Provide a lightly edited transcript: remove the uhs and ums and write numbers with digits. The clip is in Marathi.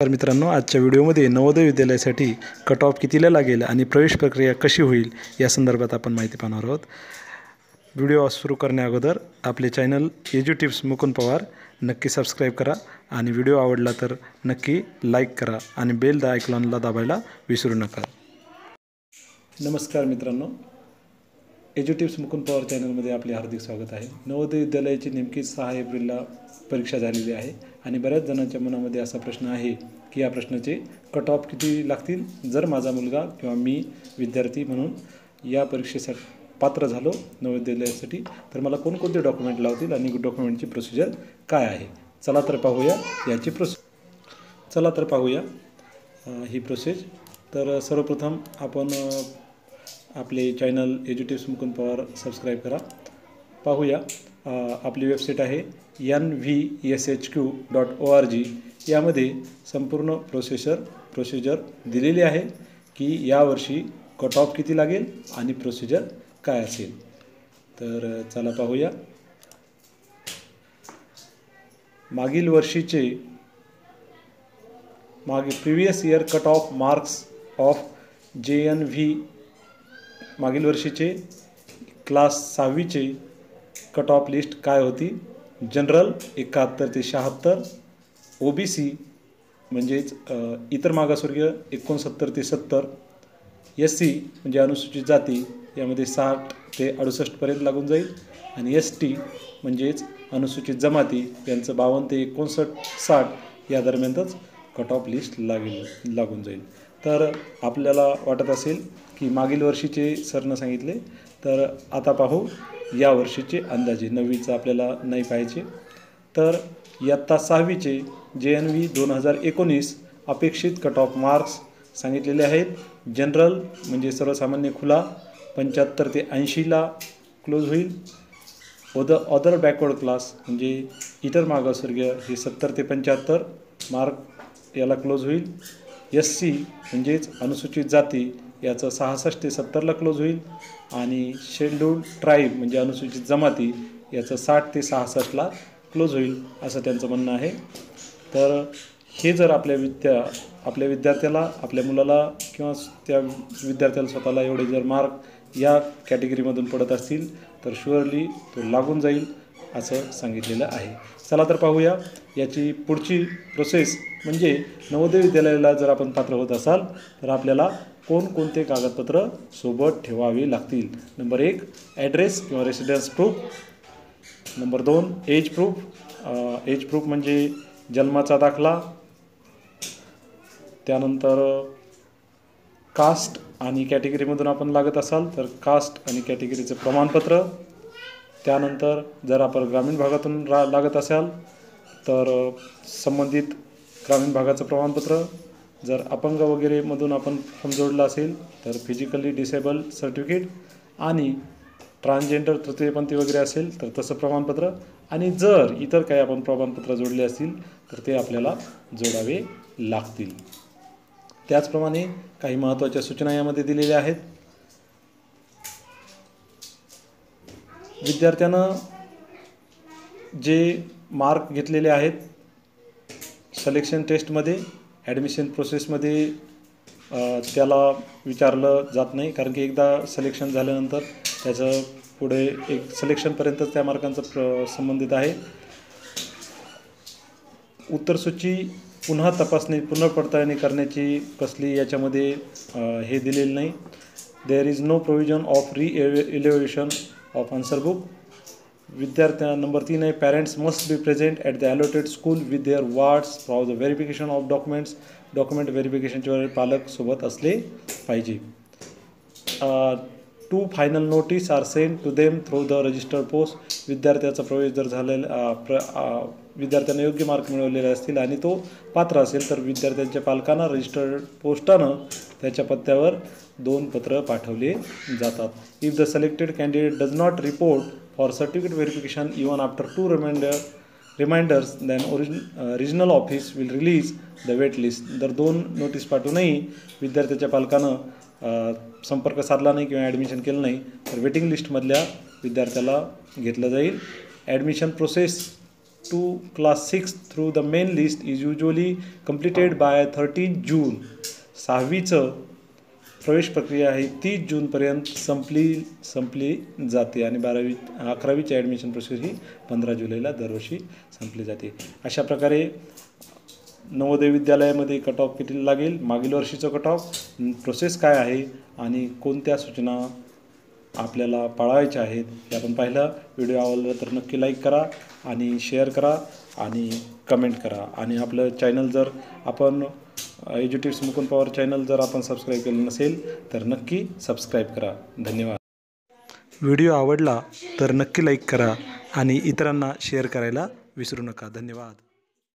तर मित्रांनो, आजच्या व्हिडिओमध्ये नवोदय विद्यालयासाठी कट ऑफ कितीला लागेल आणि प्रवेश प्रक्रिया कशी होईल या संदर्भात आपण माहिती पाहणार आहोत। व्हिडिओ सुरू करण्याअगोदर आपले चॅनल एज्युटिप्स मुकुंद पवार नक्की सबस्क्राईब करा आणि व्हिडिओ आवडला तर नक्की लाईक करा आणि बेल आयकॉनला दाबायला विसरू नका। नमस्कार मित्रांनो, एज्युटिप्स मुकुंद पवार चॅनलमध्ये आपले हार्दिक स्वागत आहे। नवोदय विद्यालयाची नेमकी 6 एप्रिलला परीक्षा झालेली आहे आणि बऱ्याच जणांच्या मनामध्ये असा प्रश्न आहे की या प्रश्नाचे कट ऑफ किती लागतील। जर माझा मुलगा किंवा मी विद्यार्थी म्हणून या परीक्षेसाठी पात्र झालो नवोदयासाठी तर मला कोणकोणते डॉक्युमेंट लावतील आणि डॉक्युमेंटची प्रोसिजर काय आहे। चला तर पाहूया ही प्रोसेस। तर सर्वप्रथम आपण आपले चॅनल एज्युटिप्स मुकुंद पवार सबस्क्राईब करा। पाहूया आपली वेबसाईट आहे nvshq.org। यामध्ये संपूर्ण प्रोसिजर दिलेली आहे की यावर्षी कट ऑफ किती लागेल आणि प्रोसिजर काय असेल। तर चला पाहूया। Previous year cut off marks of JNV मागील वर्षीचे क्लास 6वीचे कट ऑफ लिस्ट काय होती। जनरल 71 ते 76, OBC म्हणजेच इतर मागासवर्गीय 69 ते 70, SC म्हणजे अनुसूचित जाती यामध्ये 60 ते 68 पर्यंत लागून जाईल आणि ST म्हणजेच अनुसूचित जमाती यांचं 52 ते 59-60 या दरम्यानच कट ऑफ लिस्ट लागून जाईल। तर आपल्याला वाटत असेल की मागील वर्षीचे सरनं सांगितले, तर आता पाहू या वर्षीचे अंदाजे। 9वीचं आपल्याला नाही पाहायचे। तर इयत्ता 6वीचे JNV 2019 अपेक्षित कट ऑफ मार्क्स सांगितलेले आहेत। जनरल म्हणजे सर्वसामान्य खुला 75 ते 80ला क्लोज होईल। अदर बॅकवर्ड क्लास म्हणजे इतर मागासवर्गीय हे 70 ते 75 मार्क याला क्लोज होईल। SC म्हणजेच अनुसूचित जाती याचं 66 ते 70ला क्लोज होईल आणि शेड्यूल्ड ट्राईब म्हणजे अनुसूचित जमाती याचं 60 ते 66ला क्लोज होईल असं त्यांचं म्हणणं आहे। तर हे जर आपल्या विद्यार्थ्याला, आपल्या मुलाला किंवा त्या विद्यार्थ्याला स्वतःला एवढे जर मार्क या कॅटेगरीमधून पडत असतील तर शुअरली तो लागून जाईल असं सांगितलेलं आहे। चला तर पाहूया याची पुढची प्रोसेस। म्हणजे नवोदय विद्यालयाला जर आपण पात्र होत असाल तर आपल्याला कोणकोणते कागदपत्र सोबत ठेवावे लागतील। नंबर 1 ॲड्रेस किंवा residence proof. Number 2 age proof म्हणजे जन्माचा दाखला। त्यानंतर कास्ट आणि कॅटेगरीमधून आपण लागत असाल तर कास्ट आणि कॅटेगरीचं प्रमाणपत्र। त्यानंतर जर आपण ग्रामीण भागातून लागत असाल तर संबंधित ग्रामीण भागाचं प्रमाणपत्र। जर अपंग वगैरे मधून आपण फॉर्म जोडला असेल तर फिजिकली डिसेबल सर्टिफिकेट आणि ट्रान्सजेंडर तृतीयपंथी वगैरे असेल तर तसं प्रमाणपत्र। आणि जर इतर काही आपण प्रमाणपत्र जोडले असतील तर ते आपल्याला जोडावे लागतील। त्याचप्रमाणे काही महत्त्वाच्या सूचना यामध्ये दिलेल्या आहेत। विद्यार्थ्यानं जे मार्क घेतलेले आहेत सिलेक्शन टेस्टमध्ये, ॲडमिशन प्रोसेसमध्ये त्याला विचारलं जात नाही, कारण की एकदा सिलेक्शन झाल्यानंतर त्याचं पुढे एक सिलेक्शनपर्यंतच त्या मार्कांचं संबंधित आहे। उत्तरसूची पुन्हा तपासणी, पुनर्पडताळणी करण्याची कसली याच्यामध्ये हे दिलेलं नाही। There is no provision of re-evaluation of answer book. Number 3 आहे parents must be present at the allotted school with their wards for the verification of document व्हेरिफिकेशनच्या वेळी पालक सोबत असले पाहिजे। 2 final notice are sent to them through the registered post. विद्यार्थ्याचा प्रवेश जर झालेला, विद्यार्थ्याने योग्य मार्क मिळवलेले असतील आणि तो पात्र असेल तर विद्यार्थ्यांच्या पालकांना रजिस्टर्ड पोस्टानं त्याच्या पत्त्यावर 2 पत्र पाठवले जातात। If the selected candidate does not report for certificate verification even after 2 reminders then regional office will release the wait list. जर 2 नोटीस पाठवूनही विद्यार्थ्याच्या पालकानं संपर्क साधला नाही किंवा ॲडमिशन केलं नाही तर वेटिंग लिस्टमधल्या विद्यार्थ्याला घेतलं जाईल। Admission process to class 6 through the main list is usually completed by 13 June. 6वीचं प्रवेश प्रक्रिया ही 30 जूनपर्यंत संपली जाते आणि 11वीची ॲडमिशन प्रोसेस ही 15 जुलैला दरवर्षी संपली जाते. अशा प्रकारे नवोदय विद्यालयामध्ये कट ऑफ किती लागेल, मागील वर्षीचं कट ऑफ, प्रोसेस काय आहे आणि कोणत्या सूचना आपल्याला पाळायच्या आहेत हे आपण पाहिलं. व्हिडिओ आवडला तर नक्की लाईक करा आणि शेअर करा आणि कमेंट करा. आणि आपलं चॅनल जर आपण एज्युटिव्स मुकुंद पवार चॅनल जर आपण सबस्क्राईब केलं नसेल तर नक्की सबस्क्राईब करा. धन्यवाद. व्हिडिओ आवडला तर नक्की लाईक करा आणि इतरांना शेअर करायला विसरू नका. धन्यवाद.